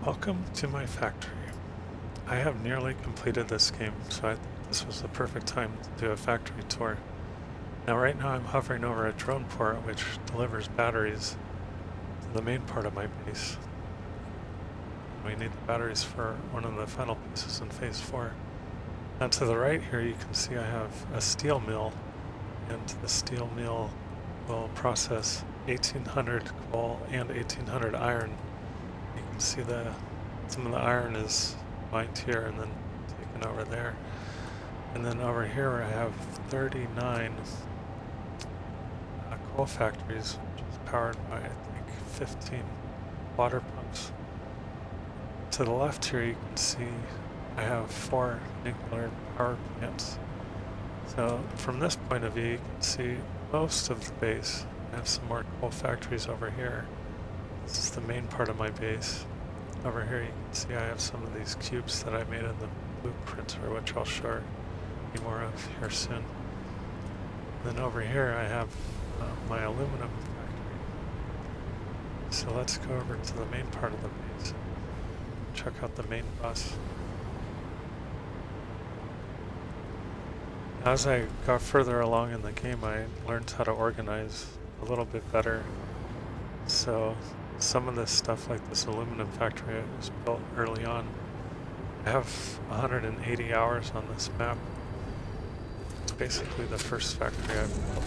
Welcome to my factory. I have nearly completed this game, so I thought this was the perfect time to do a factory tour. Now right now I'm hovering over a drone port which delivers batteries to the main part of my base. We need the batteries for one of the final pieces in phase 4. Now to the right here you can see I have a steel mill, and the steel mill will process 1800 coal and 1800 iron. You can see some of the iron is mined here and then taken over there. And then over here I have 39 coal factories, which is powered by I think 15 water pumps. To the left here you can see I have 4 nuclear power plants. So from this point of view you can see most of the base. I have some more coal factories over here. This is the main part of my base. Over here you can see I have some of these cubes that I made in the blueprinter, which I'll show you more of here soon. Then over here I have my aluminum factory. So let's go over to the main part of the base. Check out the main bus. As I got further along in the game, I learned how to organize a little bit better. So some of this stuff, like this aluminum factory, was built early on. I have 180 hours on this map. It's basically the first factory I've built.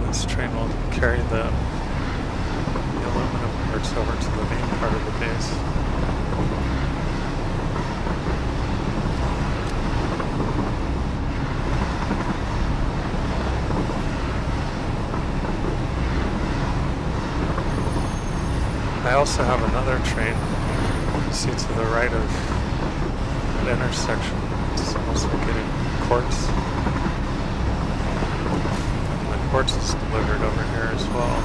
This train will carry the aluminum parts over to the main part of the base. I also have another train, you see to the right of that intersection. It's also getting quartz. And the quartz is delivered over here as well.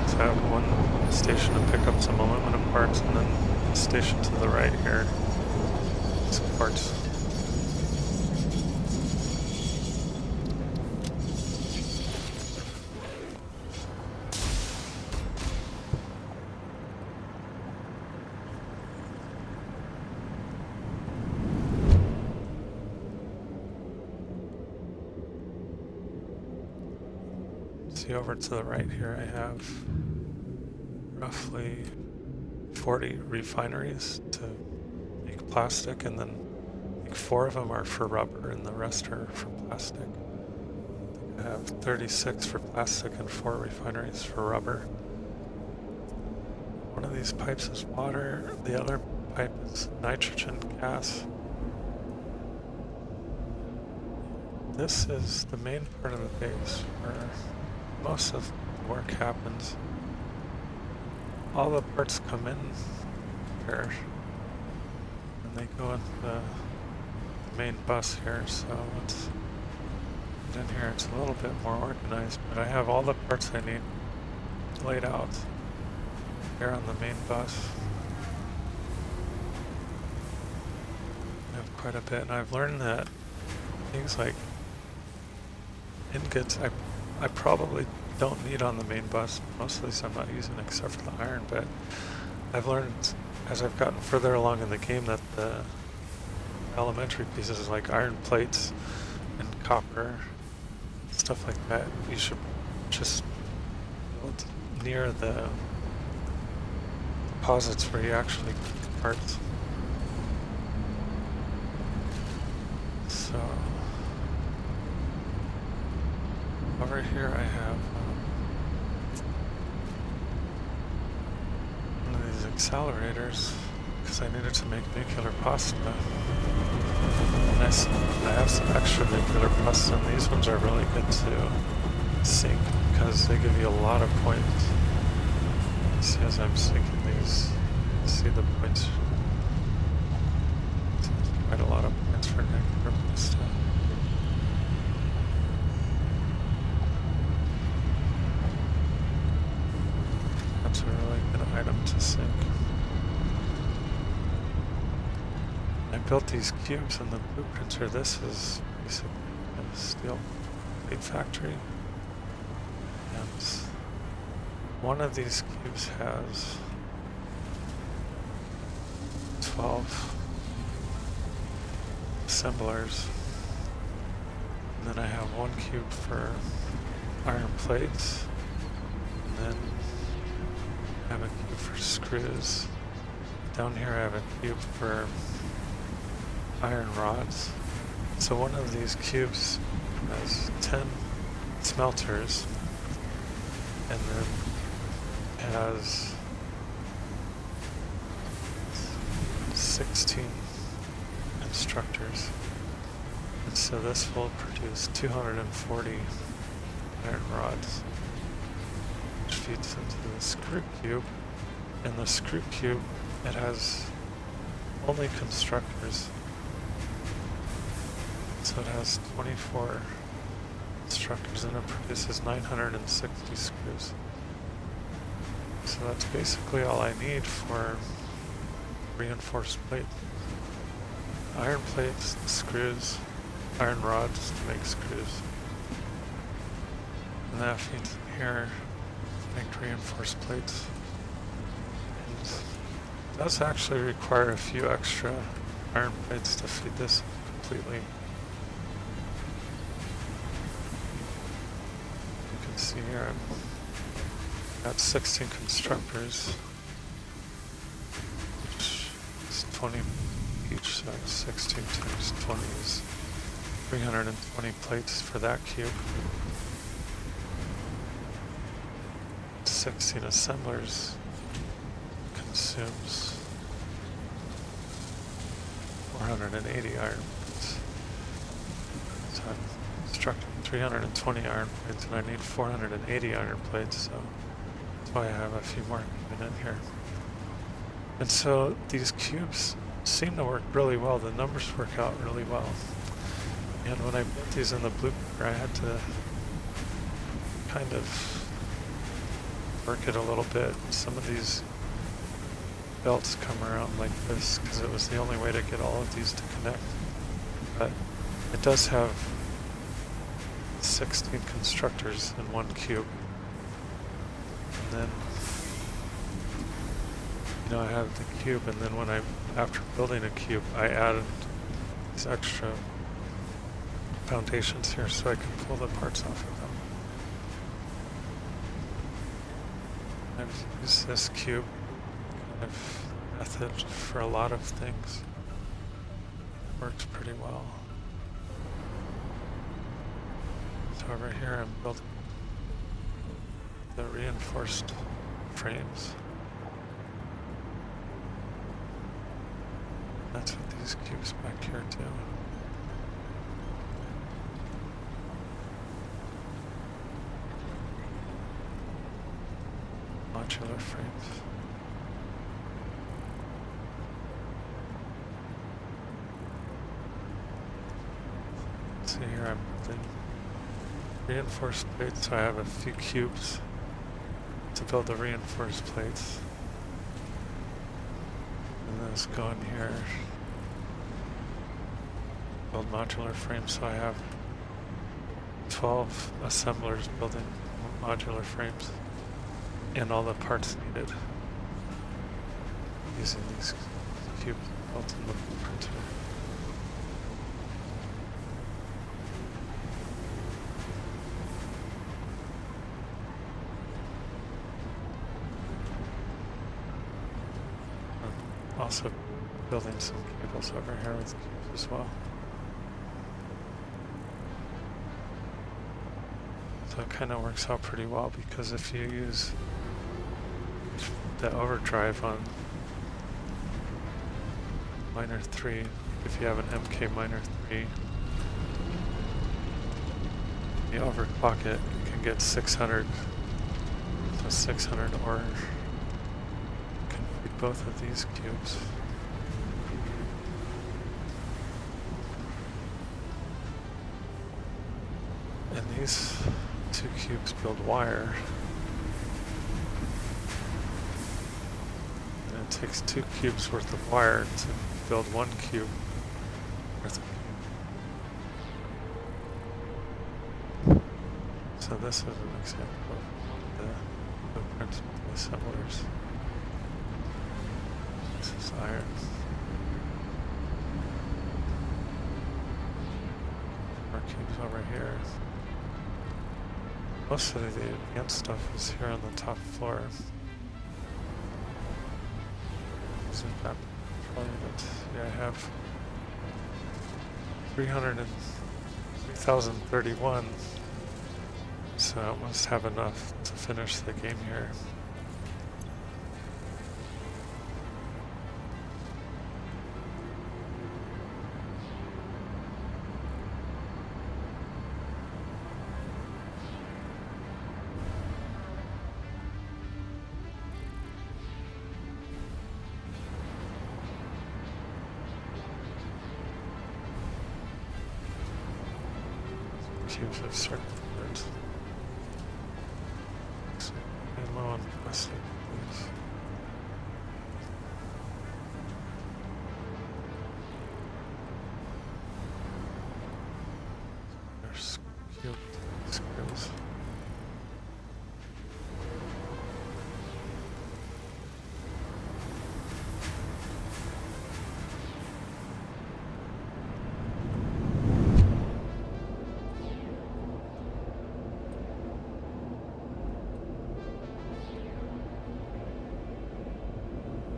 So I have one station to pick up some aluminum parts, and then the station to the right here is quartz. See over to the right here I have roughly 40 refineries to make plastic, and then I think 4 of them are for rubber and the rest are for plastic. I have 36 for plastic and 4 refineries for rubber. One of these pipes is water, the other pipe is nitrogen gas. This is the main part of the base where most of the work happens. All the parts come in here and they go into the main bus here, so let's get in here. It's a little bit more organized, but I have all the parts I need laid out here on the main bus. I have quite a bit, and I've learned that things like ingots I probably don't need on the main bus. Most of these I'm not using except for the iron, but I've learned as I've gotten further along in the game that the elementary pieces like iron plates and copper, stuff like that, you should just build near the deposits where you actually get the parts. So over here I have one of these accelerators because I needed to make nuclear pasta. And I have some extra nuclear pasta, and these ones are really good to sink because they give you a lot of points. You see as I'm sinking these, you see the points. It's quite a lot of points for nuclear pasta. That's a really good item to sink. I built these cubes in the blueprinter. This is basically a steel plate factory. And one of these cubes has 12 assemblers. And then I have one cube for iron plates. And then I have a cube for screws. Down here I have a cube for iron rods. So one of these cubes has 10 smelters and then has 16 instructors. And so this will produce 240 iron rods, which feeds into the screw cube. And the screw cube, it has only constructors. So it has 24 constructors and it produces 960 screws. So that's basically all I need for reinforced plate. Iron plates, screws, iron rods to make screws. And that feeds in here to make reinforced plates. And it does actually require a few extra iron plates to feed this completely. You can see here I've got 16 constructors, which is 20 each, so 16 times 20 is 320 plates for that cube. 16 assemblers consumes 480 iron plates. So I'm constructing 320 iron plates and I need 480 iron plates, so that's why I have a few more coming in here. And so these cubes seem to work really well. The numbers work out really well. And when I built these in the blueprint, I had to kind of work it a little bit. Some of these belts come around like this because it was the only way to get all of these to connect. But it does have 16 constructors in one cube. And then, you know, I have the cube, and then after building a cube, I added these extra foundations here so I can pull the parts off of them. I've used this cube kind of method for a lot of things. It works pretty well. So over here I'm building the reinforced frames. That's what these cubes back here do. Modular frames. So here I'm building reinforced plates, so I have a few cubes to build the reinforced plates. And let's go in here, build modular frames, so I have 12 assemblers building modular frames and all the parts needed using these cubes built in the printer. I'm also building some cables over here with cubes as well. So it kind of works out pretty well, because if you use the overdrive on Miner 3, if you have an MK Miner 3, you overclock it, you can get 600, so 600 ore. You can feed both of these cubes. And these two cubes build wire. And it takes 2 cubes worth of wire to build 1 cube worth of. So this is an example of the blueprint of the assemblers. This is iron. More cubes over here. Most of the advanced stuff is here on the top floor. Using that control unit. Yeah, I have 3,031. So I must have enough to finish the game here. Cubes of circuit boards. And low on plastic, please. There's cube screws.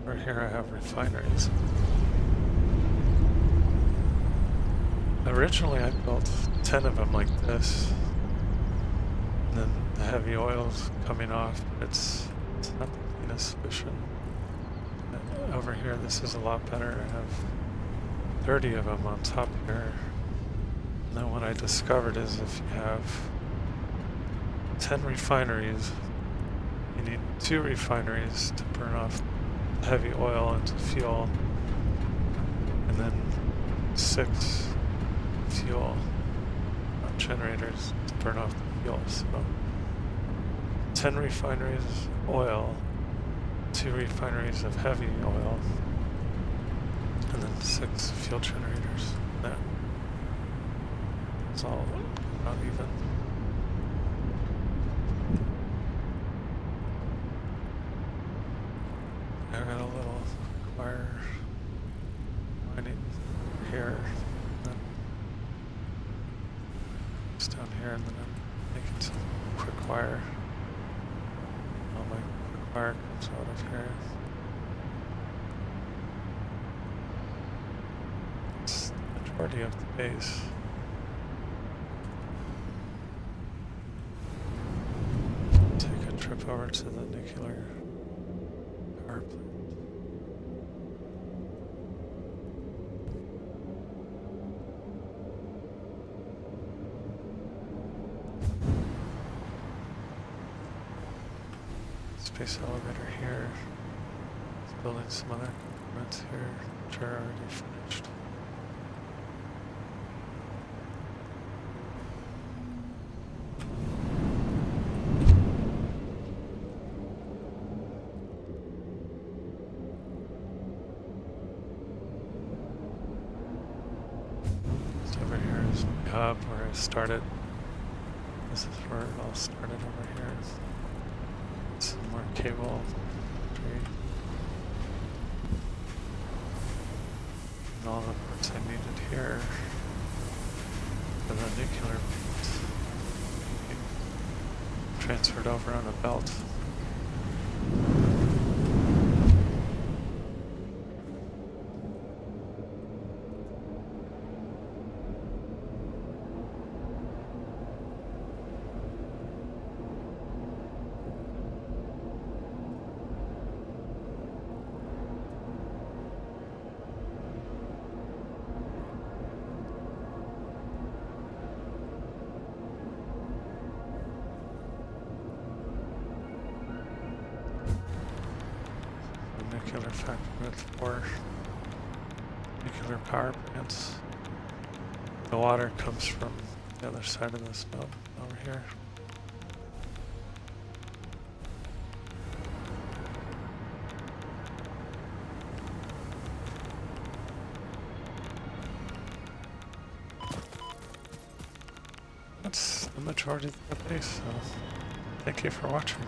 Over here I have refineries. Originally I built 10 of them like this. And then the heavy oil's coming off, but it's not the cleanest solution. And over here this is a lot better. I have 30 of them on top here. And then what I discovered is if you have 10 refineries, you need 2 refineries to burn off heavy oil into fuel, and then 6 fuel generators to burn off the fuel. So 10 refineries oil, 2 refineries of heavy oil, and then 6 fuel generators. That is all not even. I got a little wire mining here, and then it's down here, and then I'm making some quick wire. All my quick wire comes out of here. It's the majority of the base. Take a trip over to the nuclear power plant. Space elevator here. It's building some other components here, which are already finished. So over here is my hub where I started. This is where it all started over here. Some more cable tree. And all the parts I needed here for the nuclear plant transferred over on a belt. Nuclear factory with 4 nuclear power plants. The water comes from the other side of this mountain over here. that's the majority of the day, so thank you for watching.